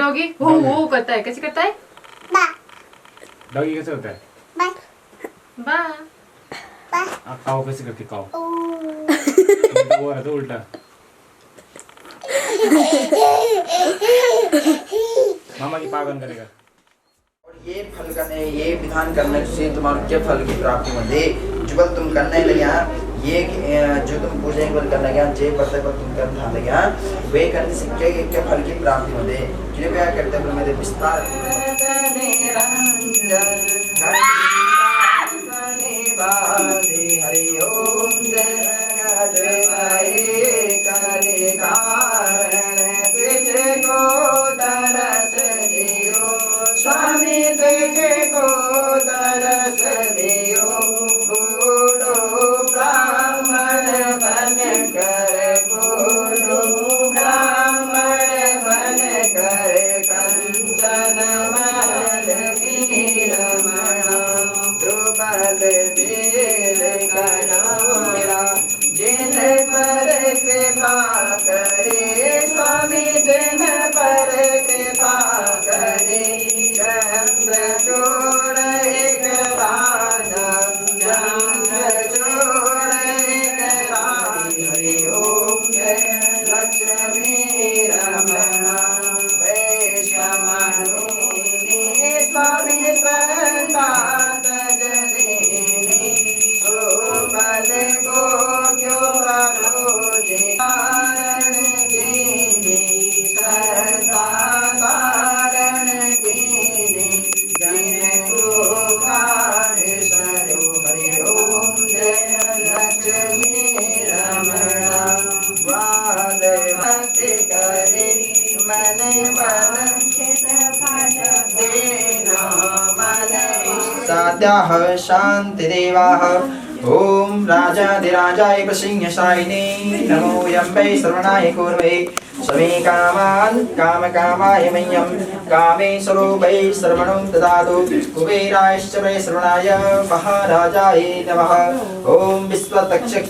Doggy वो करता है, कैसे करता है? डॉगी कैसे होता है? बा काओ कैसे करते काओ? वो है तो उल्टा। मामा की पागन करेगा। ये फल करने ये विधान करने से तुम्हारे क्या फल की प्राप्ति होती जुगल तुम करने लगा ये जो तुम पूजा बल करने लगा जे पढ़ते पर तुम करना लगा वे करने से क्या फल की प्राप्ति होती कृपया करते हुए मेरे विस्तार हरि ओम स्वामी तुझको दरस दियो गुरु ब्राह्मण बन कर गुरु ब्राह्मण बन कर कंचन महल की रमणा द्रुपद दिल कनौरा जिन पर कृपा करे स्वामी जिन पर कृपा करे चंद्रचूड़ एक राजा चंद्रचूड़ एक राजा हरि ओम जय लक्ष्मी रमणा वैश्यमणि स्वामी संतात जदिनी सुबल गोग्यो प्रभुजी कारण कीनी सरसा सारण कीनी जिनको खाद सरो हरि ओम जय लक्ष्मी रमणा वाद भक्ति करे मन मन देना मन सात्याः शान्तिदेवाः ओम राजाधिराजाय प्रसिंहशायिने नमो यम्बै सर्वणाय कुर्वे समे कामान् कामकामाय मह्यं कामे स्वरूपै सर्वणं ददातु कुबेरायश्च वै सर्वणाय महाराजाय नमः ओम विश्वतक्षक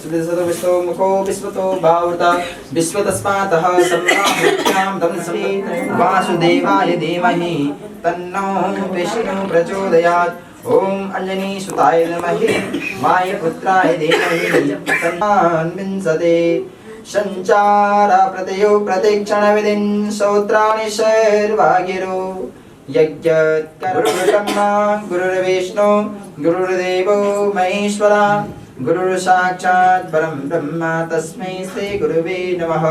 मुखो विश्वतो भावता विश्वतस्मातः सम्राज्ञां दंसि वासुदेवाय धीमहि तन्नो विष्णु प्रचोदयात् ओम अंजनी सुताय नमः वायुपुत्राय धीमहि तन्नान्विंशते संचार प्रतयो प्रतिक्षण विधिं श्रोत्राणि सर्वागिरो यज्ञ गुरुर्ब्रह्मा गुरुर्विष्णु गुरुर्देवो महेश्वरा गुरुर्साक्षात् परं ब्रह्म तस्मै श्री गुरुवे नमः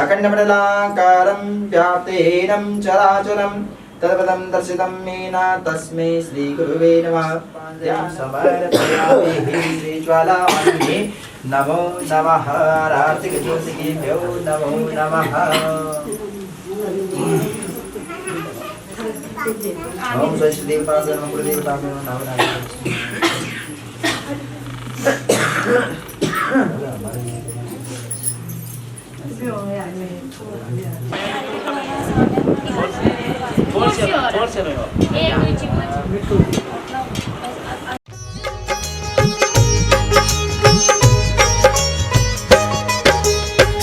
अखण्डमण्डलाकारं व्याप्तेनं चराचरं तत्पदं दर्शितं येन तस्मै श्री गुरुवे नमः समर्पयामि श्रीज्वालावह्नि नमो नमः आरतिज्योतिभ्यो नमो नमः ओम स्वस्ति देवताभ्यो नमः गुरुदेवताभ्यो नमः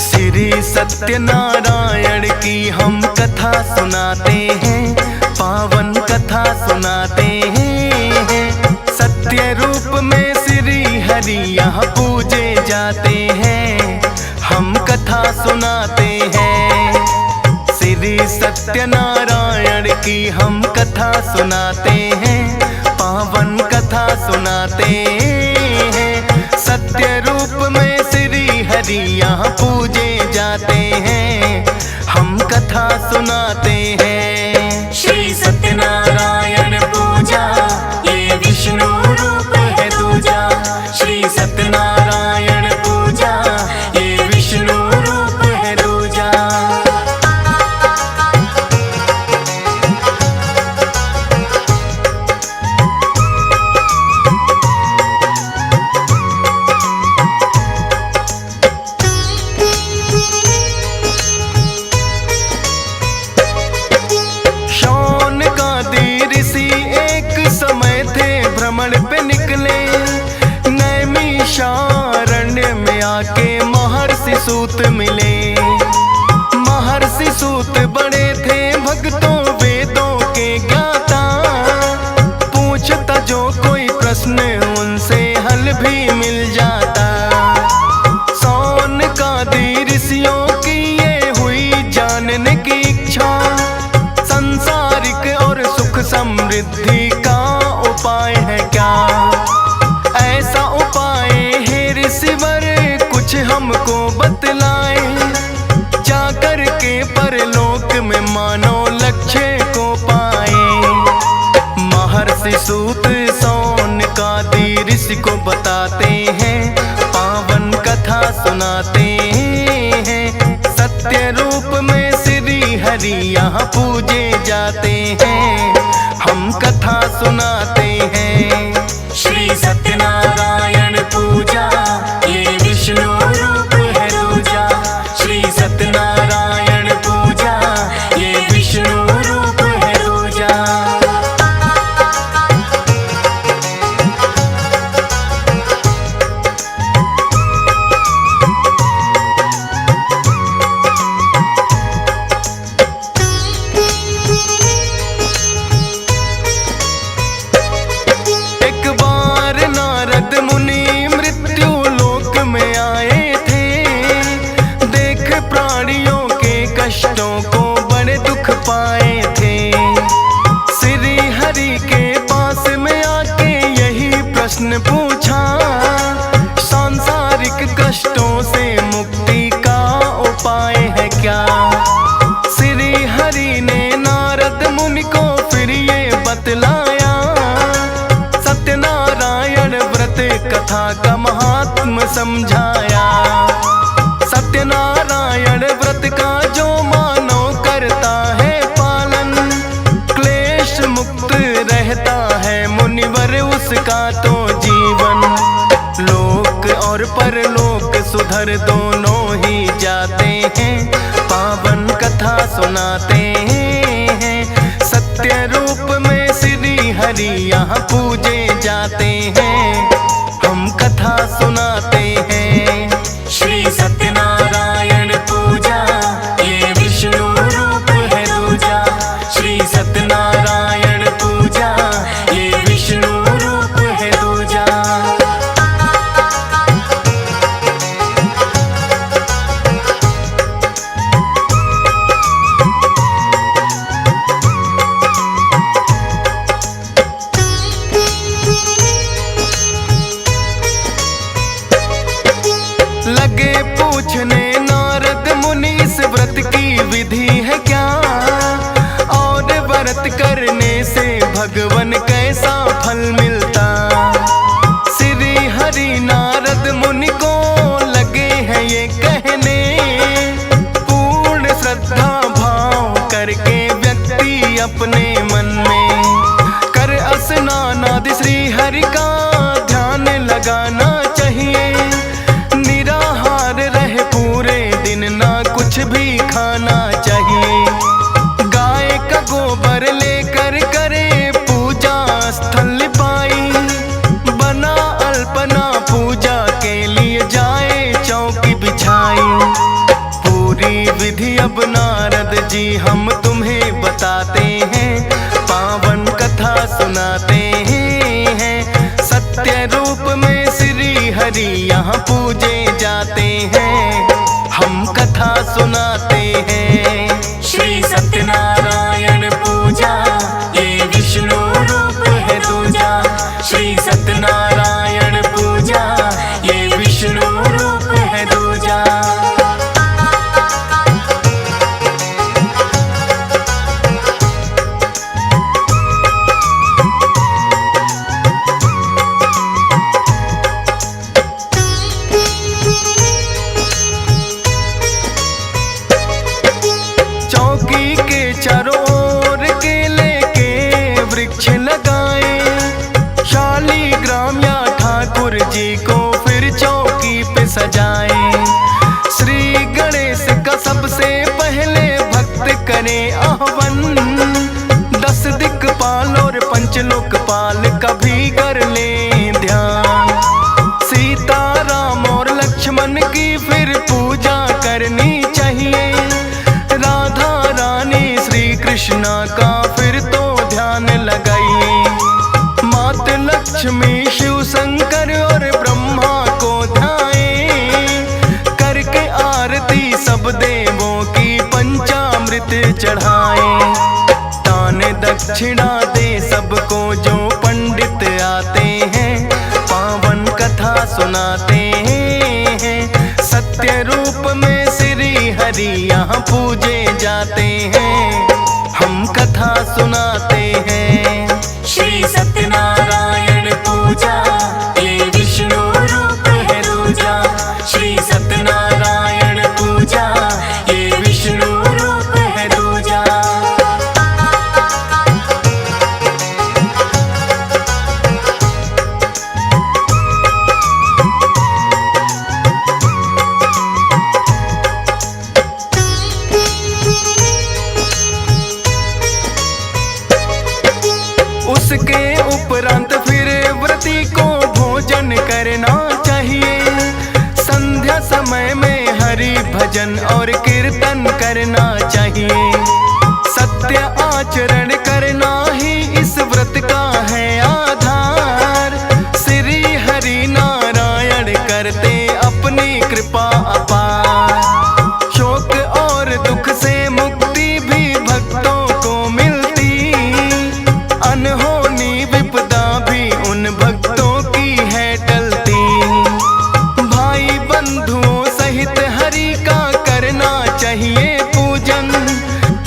श्री सत्यनारायण की हम कथा सुनाते हैं, पावन कथा सुनाते हैं। सत्य रूप में श्री हरि यहाँ पूजे जाते हैं, हम कथा सुनाते हैं। श्री सत्यनारायण की हम कथा सुनाते हैं, पावन कथा सुनाते हैं। सत्य रूप में श्री हरि यहाँ पूजे जाते हैं, हम कथा सुनाते हैं। श्री सत्यनारायण पूजा ये विष्णु रूप है दूजा। श्री सत्यनारायण पूजा ये विष्णु रूप है दूजा। भ्रमण पे निकले, नैमिषारण्य में आके महर्षि सूत मिले। महर्षि सूत बड़े थे भक्तों सिद्धि का उपाय है क्या? ऐसा उपाय है ऋषिवर कुछ हमको बतलाए, जा करके परलोक में मानो लक्ष्य को पाए। महर्षि सूत सौनकादि ऋषि को बताते हैं, पावन कथा सुनाते हैं। सत्य रूप में श्री हरि यहाँ पूजे जाते हैं, हम कथा सुनाते हैं। श्री सत्यनारायण पूजा ये विष्णु रूप है दूजा। श्री सत्यनारायण पूजा ये विष्णु रूप है दूजा। कष्टों को बड़े दुख पाए थे, श्री हरि के पास में आके यही प्रश्न पूछा, सांसारिक कष्टों से मुक्ति का उपाय है क्या? श्री हरि ने नारद मुनि को फिर ये बतलाया, सत्यनारायण व्रत कथा का महात्म समझाया। सत्यनारायण व्रत का जो मानो करता है पालन, क्लेश मुक्त रहता है मुनिवर उसका तो जीवन। लोक और परलोक सुधर दोनों ही जाते हैं, पावन कथा सुनाते हैं। सत्य रूप में श्री हरि यहाँ पूजे जाते हैं, हम कथा सुनाते हैं। श्री सत्यनारायण पूजा ये विष्णु रूप है दूजा। श्री सत्यनारायण पूजा ये विष्णु रूप है दूजा। लगे पूछने नारद मुनि इस व्रत की विधि है क्या? और व्रत करने से भगवन कैसा फल मिलता? श्री हरि नारद मुनि को लगे हैं ये कहने, पूर्ण श्रद्धा भाव करके व्यक्ति अपने मन में कर स्नान आदि श्री हरि का ध्यान लगाना चाहिए। कुछ भी खाना चाहिए। गाय का गोबर लेकर करे पूजा स्थल पाई, बना अल्पना पूजा के लिए जाए चौकी बिछाई। पूरी विधि अब नारद जी हम तुम्हें बताते हैं, पावन कथा सुनाते हैं। सत्य रूप में श्री हरि यहाँ पूजे जाते हैं, हम कथा सुनाते हैं। श्री सत्यनारायण पूजा ये विष्णु रूप है दूजा। श्री सत्यनारायण पूजा ये विष्णु रूप है दूजा। चारों ओर केले के वृक्ष लगाए, शालीग्राम या ठाकुर जी को फिर चौकी पे सजाए। श्री गणेश का सबसे पहले भक्त करे आह्वान, 10 दिक्पाल और पंचलोकपाल का भी कर ले ध्यान। सीता राम और लक्ष्मण की फिर पूजा करनी चाहिए, राधा रानी श्री कृष्णा का फिर तो ध्यान लगाइए। मात लक्ष्मी शिव शंकर और ब्रह्मा को ध्याए, करके आरती सब देवों की पंचामृत चढ़ाए। दान दक्षिणा दे सब सबको जो पंडित आते हैं पावन कथा सुनाते हैं। सत्य रूप में श्री हरि यहाँ पूजे जाते हैं, हम कथा सुनाते हैं। श्री सत्यनारायण पूजा ये विष्णु रूप है दूजा। श्री सत्यनारायण पूजा ये विष्णु रूप है दूजा। उसके उपरांत फिर व्रती को भोजन करना चाहिए। संध्या समय में हरि भजन और कीर्तन करना चाहिए। सत्य आचरण करना ही इस व्रत का है आधार। श्री हरि नारायण करते अपनी कृपा अपार। शोक और दुख से मुक्ति भी भक्तों को मिलती, अनहोनी विपदा भी उन भक्तों की है टलती। भाई बंधुओं सहित हरि का करना चाहिए पूजन।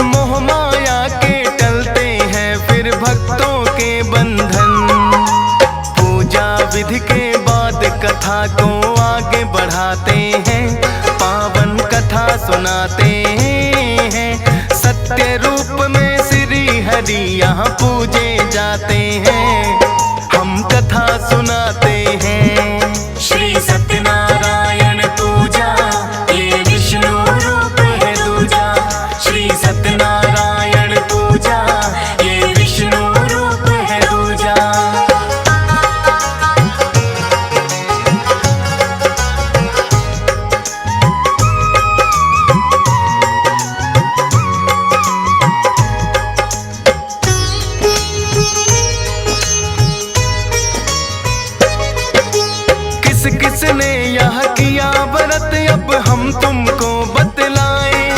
मोह माया के टलते हैं फिर भक्तों के बंधन। पूजा विधि के बाद कथा को आगे बढ़ाते हैं, पावन कथा सुनाते हैं। सत्य रूप में श्री हरि यहाँ पूजे जाते हैं, हम कथा सुनाते हैं। श्री सत्यनारायण पूजा ये विष्णु रूप है दूजा। श्री सत्यनारायण पूजा ये विष्णु रूप है दूजा। किस किस ने यह किया व्रत अब हम तुमको बतलाएं।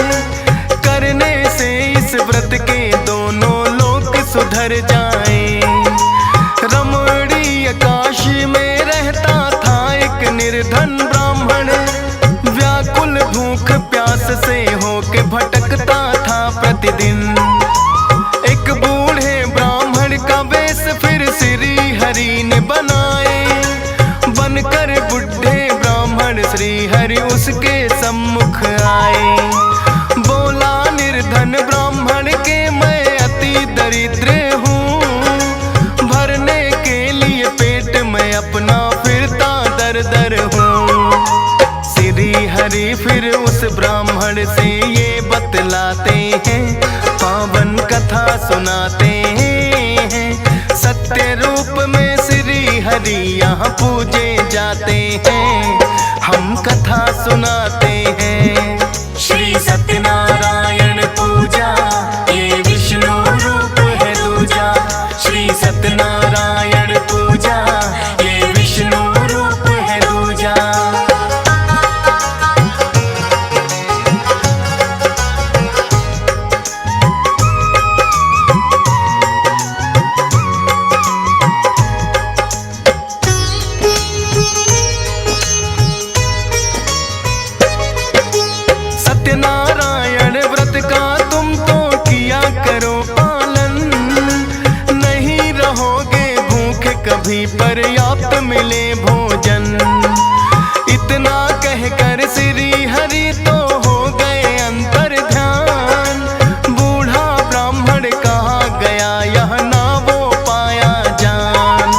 करने से इस व्रत के दोनों लोक सुधर जाएं। रमणीय काशी में रहता था एक निर्धन ब्राह्मण। व्याकुल भूख प्यास से होके भटकता था प्रतिदिन। एक बूढ़े ब्राह्मण का वेश फिर श्री हरि ने बनाए। बनकर बुढ़े ब्राह्मण श्री हरि उसके सम्मुख आए। बोला निर्धन ब्राह्मण के मैं अति दरिद्र हूँ। भरने के लिए पेट में अपना फिरता दर दर हूँ। श्री हरि फिर उस ब्राह्मण से ये बतलाते हैं, पावन कथा सुनाते हैं। सत्य रूप में श्री हरि यहाँ पूजे जाते हैं, हम कथा सुनाते हैं। श्री सत्यनारायण पूजा ये विष्णु रूप है दूजा। श्री सत्यनारायण पूजा ये विष्णु रूप है दूजा। सत्यनारायण व्रत का तुम तो किया करो पालन। नहीं रहोगे भूखे कभी पर्याप्त मिले भोजन। इतना कहकर श्री हरि तो हो गए अंतर ध्यान। बूढ़ा ब्राह्मण कहाँ गया यह ना वो पाया जान।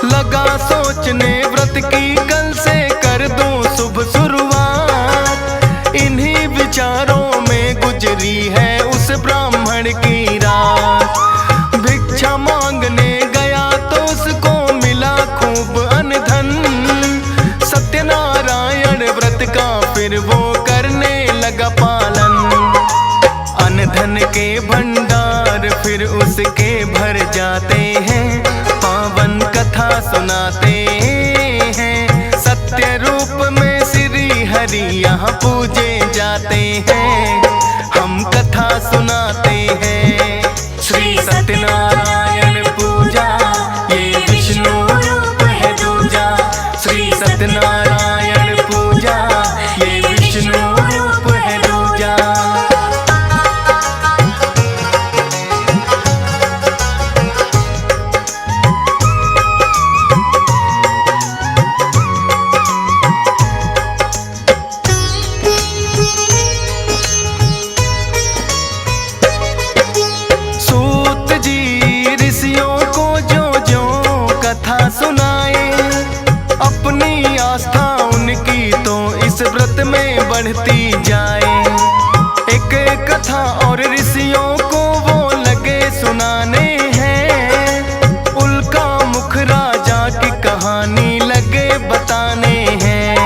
लगा सोचने व्रत की कल से कर दूं शुभ शुरुआत। इन्हीं विचारों में गुजरी है उस ब्राह्मण की रात। भिक्षा मांगने गया तो उसको मिला खूब अनधन। सत्यनारायण व्रत का फिर वो करने लगा पालन। अनधन के भंडार फिर उसके भर जाते हैं, पावन कथा सुनाते हैं। सत्य रूप में श्री हरि यहाँ पूजे जाते हैं, हम कथा सुनाते हैं। श्री सत्यनारायण पूजा बढ़ती जाए। एक कथा और ऋषियों को वो लगे सुनाने हैं, उल्का मुख राजा की कहानी लगे बताने हैं।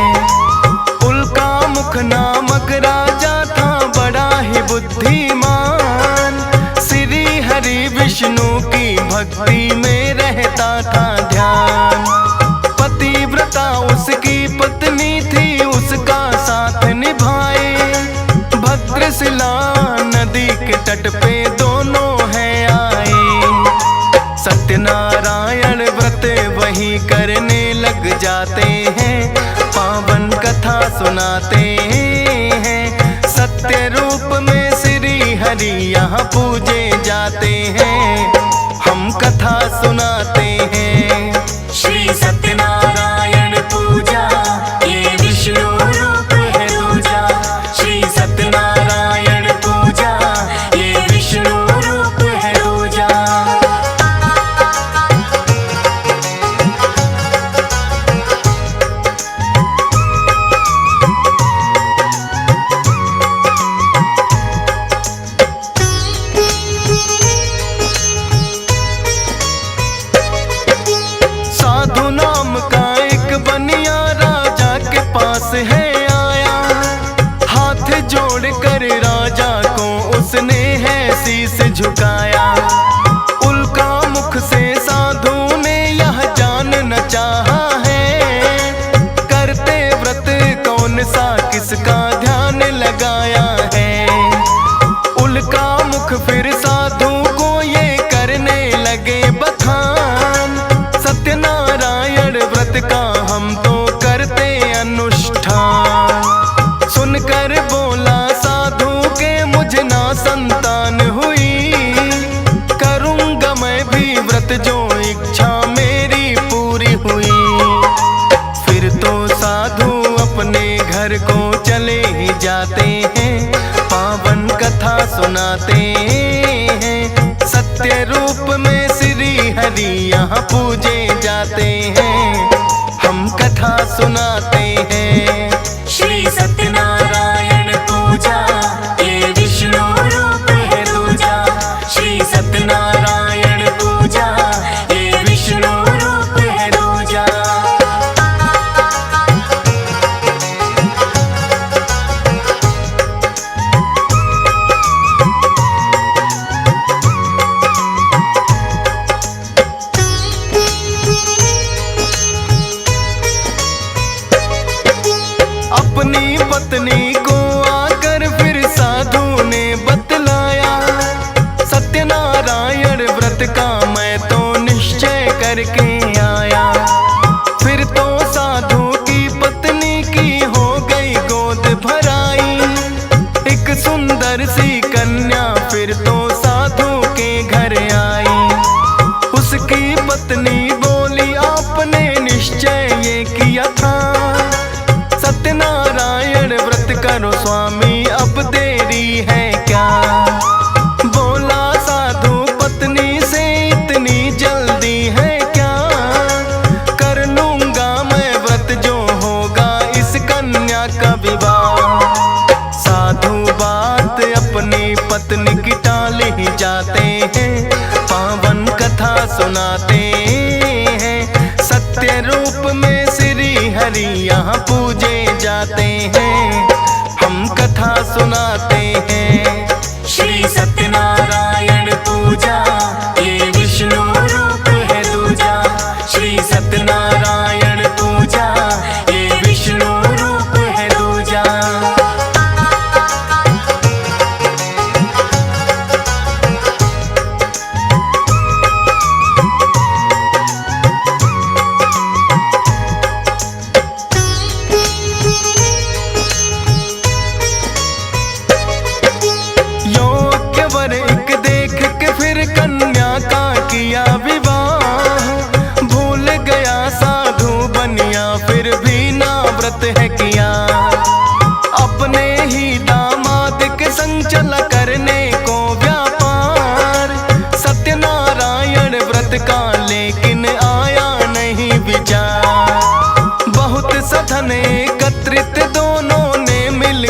उल्का मुख नामक राजा था बड़ा ही बुद्धिमान, श्री हरि विष्णु की भक्ति में रहता था ध्यान। पतिव्रता उसकी पत्नी थी, उसका साथ निभाए। भद्रशिला नदी के तट पे दोनों हैं आए। सत्यनारायण व्रत वही करने लग जाते हैं, पावन कथा सुनाते हैं। सत्य रूप में श्री हरि यहाँ पूजे जाते हैं, हम कथा सुनाते हैं। श्री सत्यनारायण पूजा ये विष्णु रूप है दूजा। श्री सत्यनारायण पूजा ये विष्णु रूप है दूजा। साधु नाम का एक बनिया राजा के पास है आया। हाथ जोड़ कर राजा को उसने है शीस झुकाया। उल्का मुख से साधु ने यह जानना चाहा है, करते व्रत कौन सा किसका ध्यान लगाया है। उल्का मुख फिर साधु को ये करने लगे बखान, सत्यनारायण व्रत का हम तो करते अनुष्ठान। सुनकर बोला साधु के मुझे ना संतान हुई, करूँगा मैं भी व्रत जो इच्छा मेरी पूरी हुई। फिर तो साधु अपने घर को चले ही जाते हैं, पावन कथा सुनाते हैं। सत्य रूप में श्री हरि यहाँ पूजे जाते हैं, हम कथा सुनाते हैं। श्री सत्यनारायण पूजा ये विष्णु रूप है दूजा। श्री सत्यनारायण पूजा ये विष्णु रूप है दूजा। अपनी पत्नी को आकर फिर साधु ने बतलाया, सत्यनारायण व्रत का मैं तो निश्चय करके आया। फिर तो साधु की पत्नी की हो गई गोद भराई, एक सुंदर सी कन्या फिर तो साधु के घर आई। उसकी पत्नी बोली आपने निश्चय ये किया था, सत्यनारायण व्रत करो स्वामी अब देरी है क्या। बोला साधु पत्नी से इतनी जल्दी है क्या, कर लूंगा मैं व्रत जो होगा इस कन्या का विवाह। साधु बात अपनी पत्नी की टाल ही जाते हैं, पावन कथा सुनाते हैं। सत्य रूप में श्री हरि यहाँ पूजे जाते हैं, हम कथा सुनाते हैं। श्री सत्यनारायण पूजा ये विष्णु रूप है दूजा। श्री सत्यनारायण पूजा ये विष्णु रूप है दूजा। धन एकत्रित दोनों ने मिल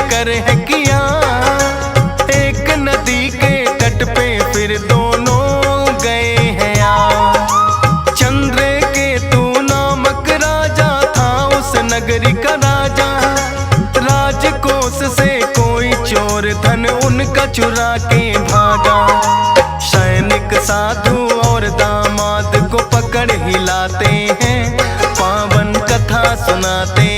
चुरा के भागा। सैनिक साधु और दामाद को पकड़ हिलाते हैं, पावन कथा सुनाते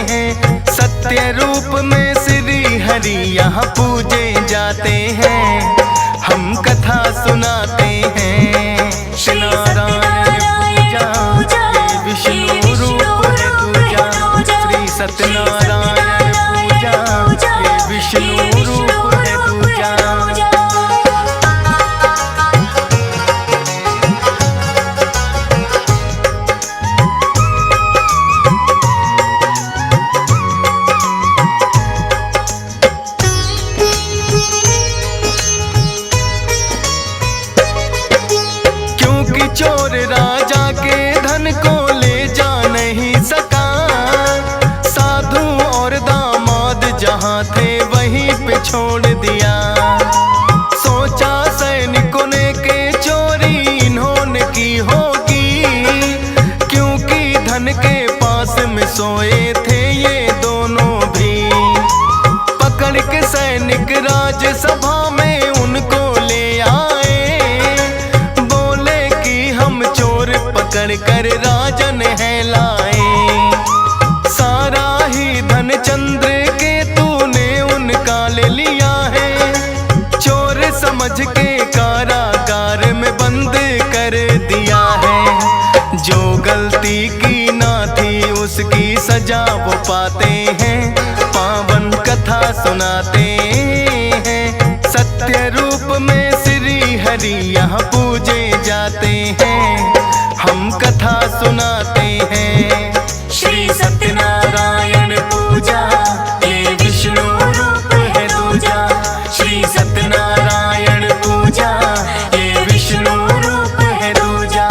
हैं। सत्य रूप में श्री हरि यहाँ पूजे जाते हैं, हम कथा सुनाते हैं। श्री नारायण पूजा, ये विष्णु रूप है दूजा। श्री सत्यनारायण पूजा, ये विष्णु रूप है दूजा। क्योंकि चोर राजा के धन को ले जा नहीं सका, साधु और दामाद जहाँ थे वहीं पे छोड़ दिया। सोचा सैनिकों ने के चोरी इन्होंने की होगी, क्योंकि धन के पास में सोए थे ये दोनों भी। पकड़ के सैनिक राजसभा में उनको ले आए, बोले कि हम चोर पकड़ कर राजन है लाए। सारा ही धन चंद्र के तूने उनका ले लिया है, चोर समझ के कारागार में बंद कर दिया है। जो गलती की ना थी उसकी सजा वो पाते हैं, पावन कथा सुनाते हैं। सत्य रूप में श्री हरि यहाँ पूजे जाते हैं, हम कथा सुनाते हैं। श्री सत्यनारायण पूजा, ये विष्णु रूप है दूजा। श्री सत्यनारायण पूजा, ये विष्णु रूप है दूजा।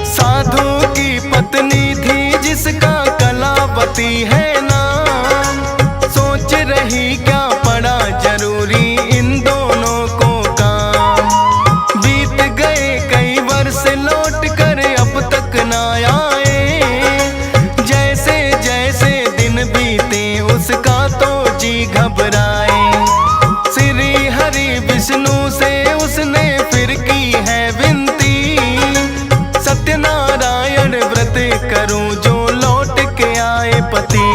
साधु की पत्नी थी जिसका कलावती है नाम, सोच रही क्या पड़ा जरूरी इन दोनों को काम। बीत गए कई वर्ष लौट कर अब तक ना आए, जैसे जैसे दिन बीते उसका तो जी घबराए। श्री हरि विष्णु से उसने फिर की है विनती, सत्यनारायण व्रत करूं जो लौट के आए पति।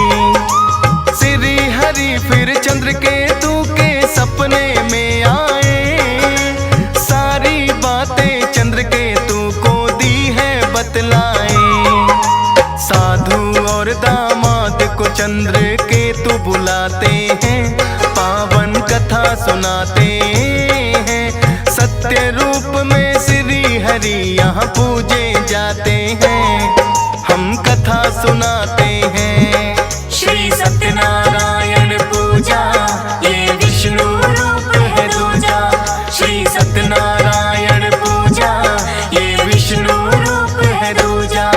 श्री हरि फिर चंद्रकेतु के सपने में आए, सारी बातें चंद्रकेतु को दी है बतलाए। साधु और दामाद को चंद्रकेतु बुलाते हैं, पावन कथा सुनाते हैं। सत्य रूप में श्री हरि यहाँ पूजे जाते हैं, हम कथा सुनाते हैं। श्री सत्यनारायण पूजा, ये विष्णु रूप है दूजा। श्री सत्यनारायण पूजा, ये विष्णु रूप है दूजा।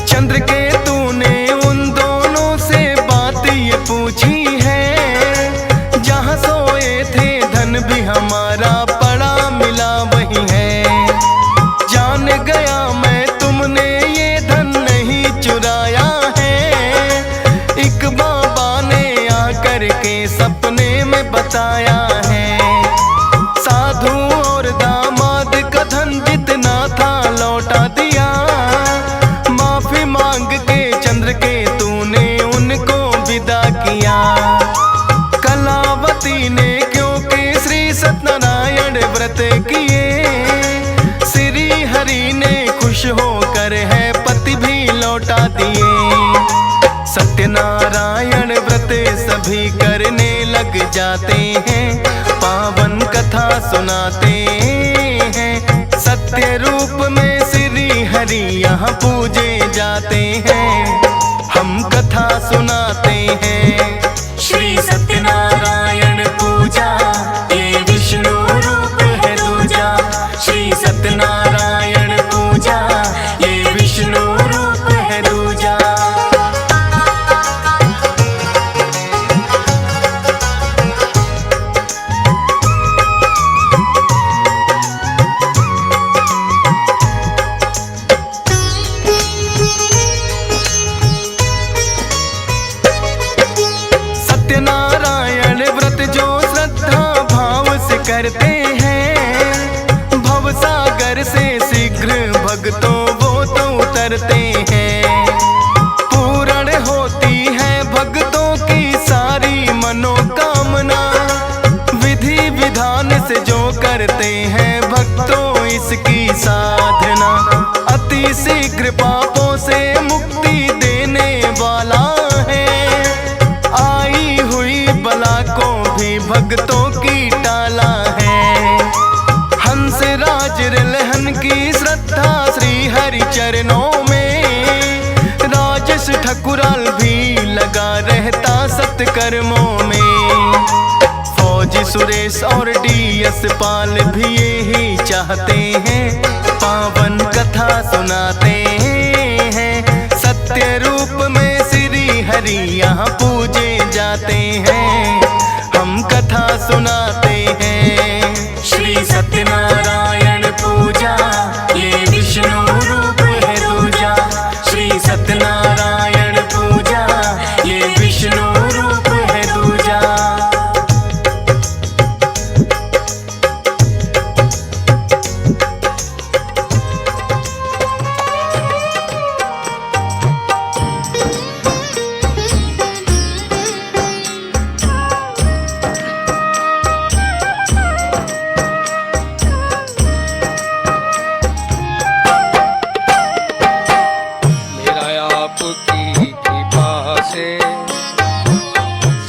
चंद्रकेतु ने उन दोनों से बात ये पूछी है, जहाँ सोए थे धन भी हमारा पड़ा मिला वही है। जान गया मैं तुमने ये धन नहीं चुराया है, एक बाबा ने आकर के सपने में बताया है। साधु और दामाद का धन जितना था लौटा दिया, माफी मांग के चंद्रकेतु ने उनको विदा किया। कलावती ने क्योंकि श्री सत्यनारायण व्रत किए, श्री हरि ने खुश होकर है पति भी लौटा दिए। सत्यनारायण व्रत सभी करने लग जाते हैं, पावन कथा सुनाते हैं। सत्य रूप में श्री हरि यहाँ पूजे जाते हैं, हम कथा सुनाते हैं। श्री सत्यनारायण पूजा ये विष्णु रूप है दूजा। श्री सत्यनारायण पूजा ये विष्णु रूप है दूजा। सत्यनारायण व्रत जो श्रद्धा भाव से करते हैं, भवसागर से शीघ्र भक्तों वो तो उतरते हैं। पूर्ण होती है भक्तों की सारी मनोकामना, विधि विधान से जो करते हैं भक्तों इसकी साधना। अति शीघ्र पापों से मुक्ति देने वाला है, आई हुई बला को भी भक्तों की टाला है। हंस राज रिलहन की श्रद्धा श्री हरि चरणों में, राजेश ठकुराल भी लगा रहता सत्कर्मों में। फौजी सुरेश और DS पाल भी यही चाहते हैं, पावन कथा सुनाते हैं। सत्य रूप में श्री हरि यहाँ पूजे जाते हैं, हम कथा सुनाते हैं। श्री सत्यनारायण पूजा ये विष्णु रूप है दूजा। श्री सत्यनारायण पूजा ये विष्णु रूप है दूजा।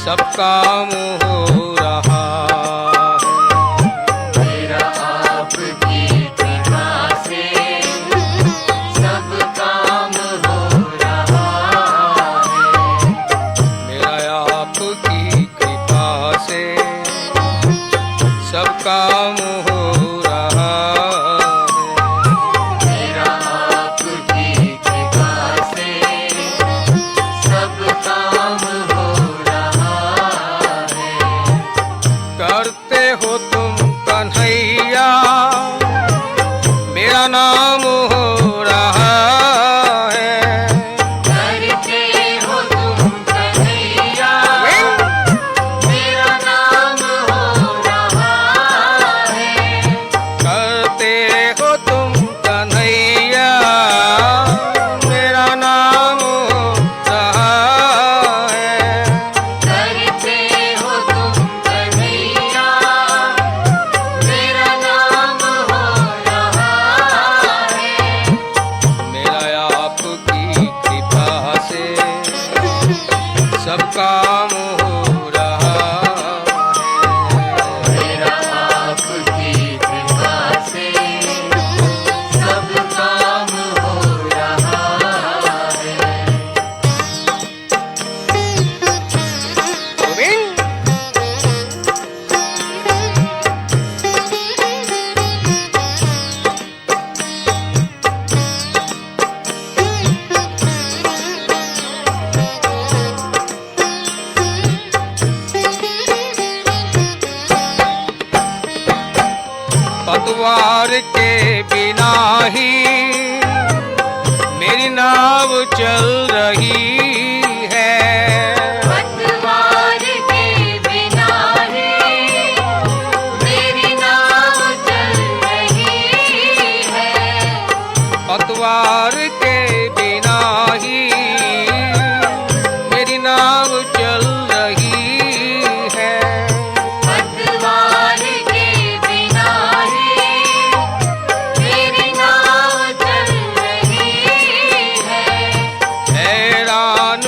सब काम हो रहा है। मेरा आपकी कृपा से सब काम हो रहा है। मेरा आपकी कृपा से सब काम हो रहा है। मेरा आपकी कृपा से सब काम हो रहा है। करते हो तुम कन्हैया मेरा नाम हो रहा है। करते हो तुम कन्हैया मेरा नाम हो रहा है। करते हो तुम कन्हैया मेरा नाम हो रहा है। करते हो तुम कन्हैया मेरा नाम हो रहा है। मेरा आपकी कृपा से सब काम हो रहा है। मेरा आपकी कृपा से सब काम हो रहा है। गोविंद पतवार के बिना ही मेरी नाव चल रही है। पतवार के बिना ही मेरी नाव चल रही है। पतवार के बिना ही मेरी नाव चल रही है। पतवार के बिना ही मेरी नाव चल रही है। हैरान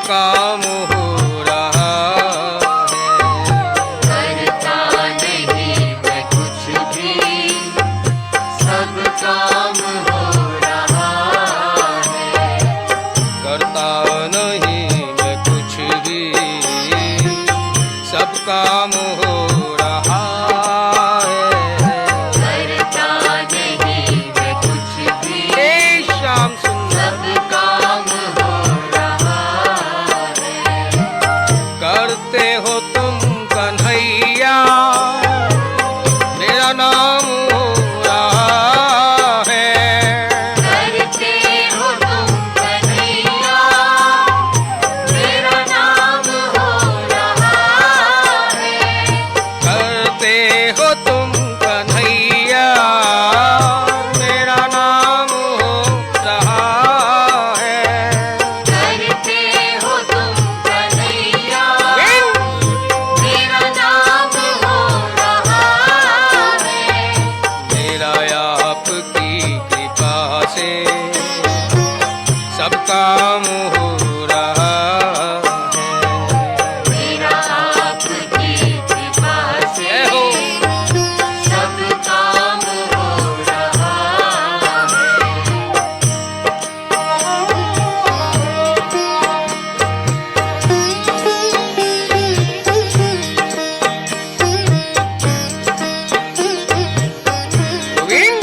काम हो रहा है। करता नहीं मैं कुछ भी, सब काम हो रहा है। करता नहीं मैं कुछ भी, सब काम हो रहा है। करता नहीं मैं कुछ भी, हे श्याम सुंदर सब काम हो रहा है। करते हो तुम कन्हैया, मेरा नाम हो रहा है। करते हो तुम कन्हैया, मेरा नाम हो रहा है। करते हो तुम कन्हैया, मेरा नाम हो रहा है। करते हो तुम कन्हैया, मेरा नाम हो रहा है। मेरा आपकी कृपा से सब काम हो रहा है। मेरा आपकी कृपा से जय हो। सब काम हो रहा है। गोविंद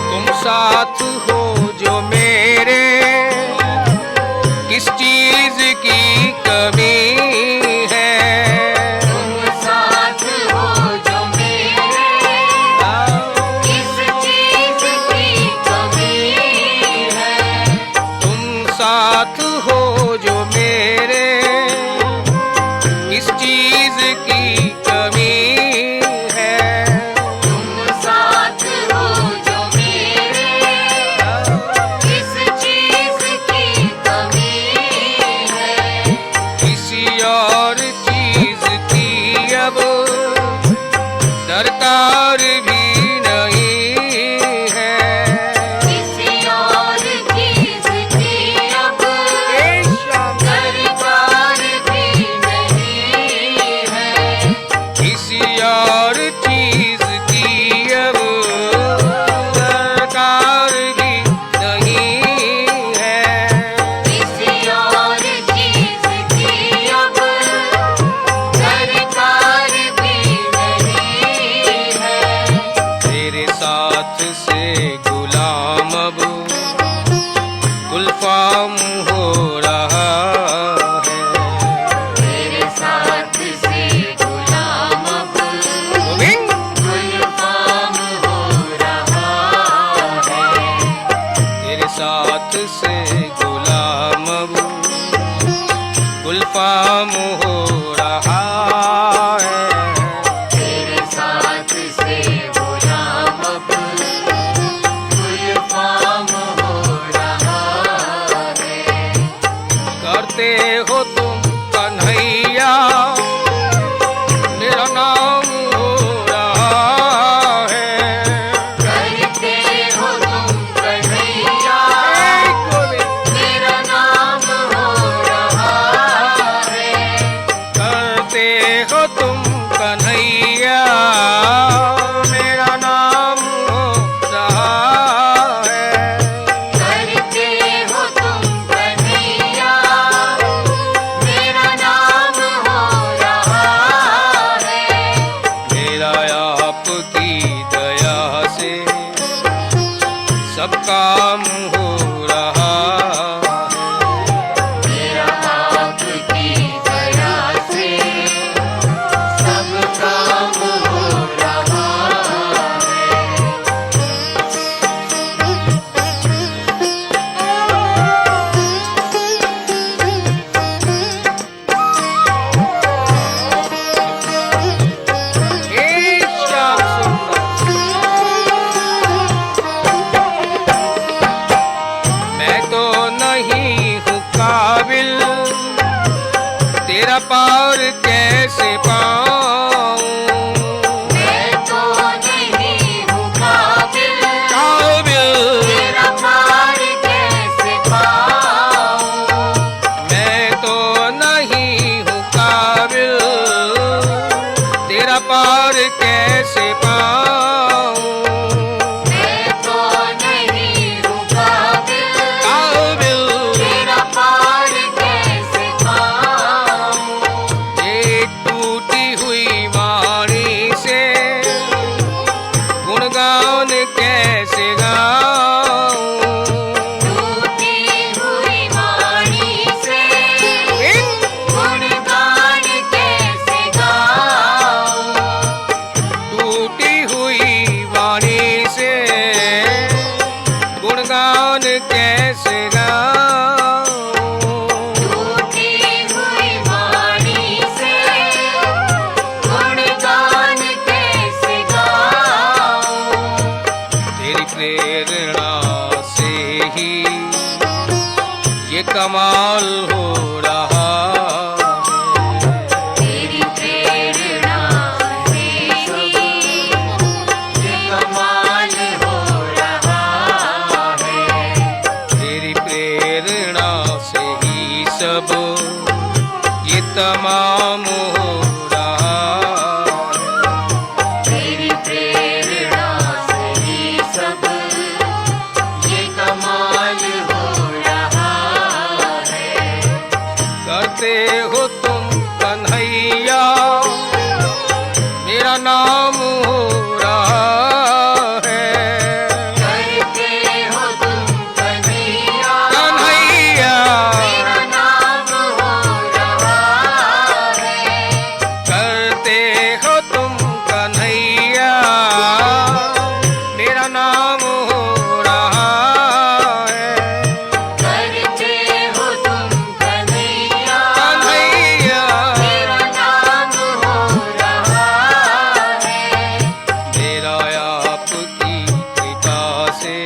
तुम साथ हो जो मेरे, किस चीज की कमी है। तुम साथ हो जो मेरे, किस चीज की कमी है। तुम साथ हो जो मेरे, किस चीज की कमी है। तुम साथ हो जो मेरे, किस चीज की कमी है। किसी और चीज की अब दरकार भी नहीं है। किसी और चीज की अब हे श्याम दरकार भी नहीं है। किसी और चीज की अब दरकार भी नहीं है। किसी और चीज की अब दरकार भी नहीं है। तेरे साथ से गुलाम अब गुलफाम हो रहा है। तेरे साथ से गुलाम अब गोविंद गुलफाम हो रहा है। तेरे साथ से गुलाम अब गुलफाम हो रहा है। तेरे साथ से गुलाम अब गुलफाम हो रहा है। करते हो तुम कन्हैया, मेरा नाम हो रहा है। करते हो तुम कन्हैया, हे गोविंद मेरा नाम हो रहा है। करते हो तुम कन्हैया, मेरा नाम हो रहा है। करते हो तुम कन्हैया, मेरा नाम हो रहा है। मेरा आपकी दया से सब काम हो रहा है। मेरा आपकी दया से सब काम हो रहा है। हे श्याम सुंदर मैं तो नहीं हूँ काबिल, तेरा पार कैसे पाऊं। मैं तो नहीं हूँ काबिल, काबिल तेरा पार कैसे पाऊं, मैं तो नहीं हूँ काबिल, काबिल तेरा पार कैसे पाऊं। ये टूटी हुई वाणी से गुणगान कैसे गाऊं, टूटी हुई वाणी से गुणगान कैसे गाऊं। टूटी हुई वाणी से गुणगान कैसे गाऊं। टूटी हुई वाणी से गुणगान कैसे गाऊं। तेरी प्रेरणा से ही ये कमाल हो रहा है, तेरी प्रेरणा से ही ये कमाल हो रहा है। तेरी प्रेरणा से ही सब ये तमाम हो रहा है। तेरी प्रेरणा से ही सब ये कमाल हो रहा है। करते हो तुम कन्हैया मेरा नाम हो रहा है, करते हो तुम कन्हैया कन्हैया मेरा नाम हो रहा है। करते हो तुम कन्हैया मेरा नाम हो रहा है, करते हो तुम कन्हैया कन्हैया मेरा नाम हो रहा है। मेरा आपकी कृपा से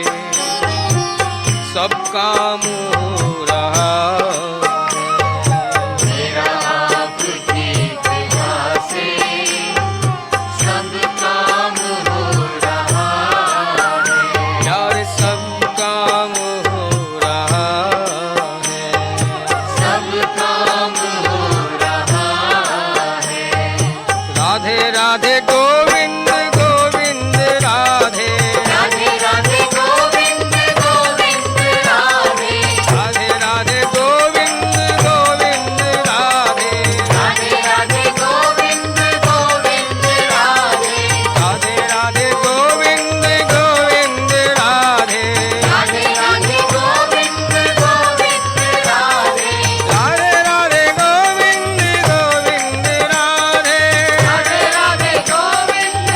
सब काम हो रहा है। मेरा आपकी कृपा से सब काम हो रहा है। यार सब काम हो रहा है, सब काम हो रहा है। राधे राधे गोविंद गोविंद राधे, राधे राधे गोविंद गोविंद राधे, राधे राधे गोविंद गोविंद राधे, राधे राधे गोविंद गोविंद राधे, राधे राधे गोविंद गोविंद राधे, राधे राधे गोविंद गोविंद राधे, राधे राधे गोविंद गोविंद राधे, राधे राधे गोविंद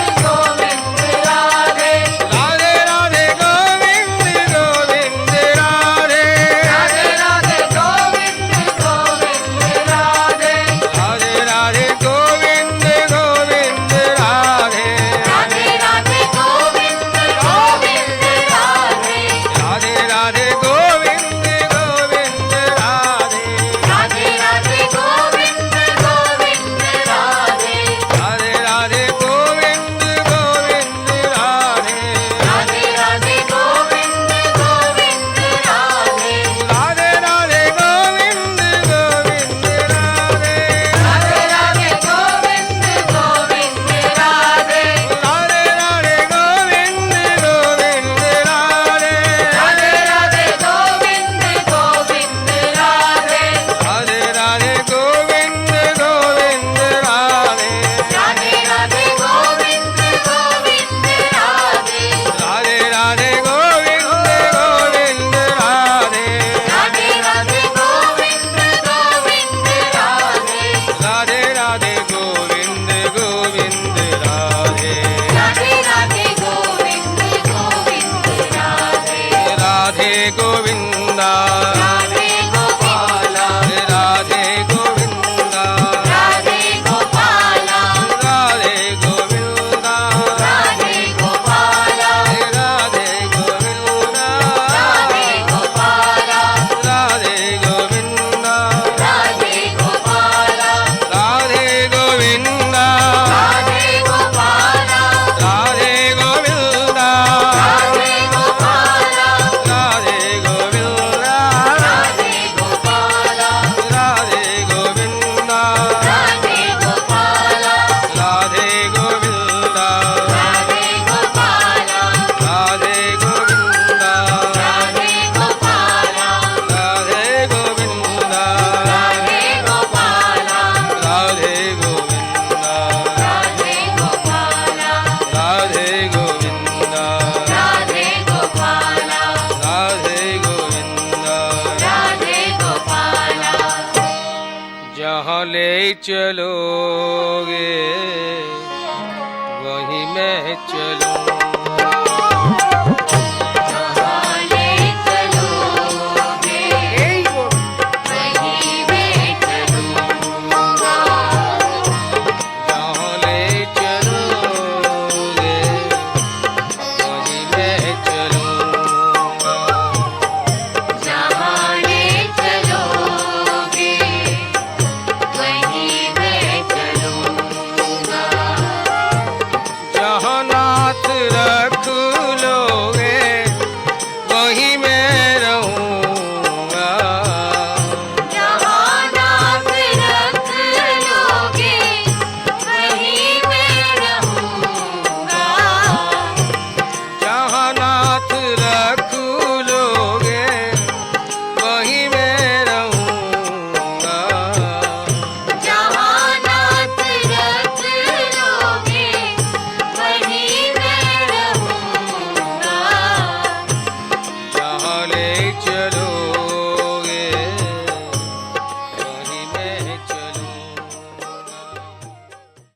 चलोगे वहीं मैं चलूं।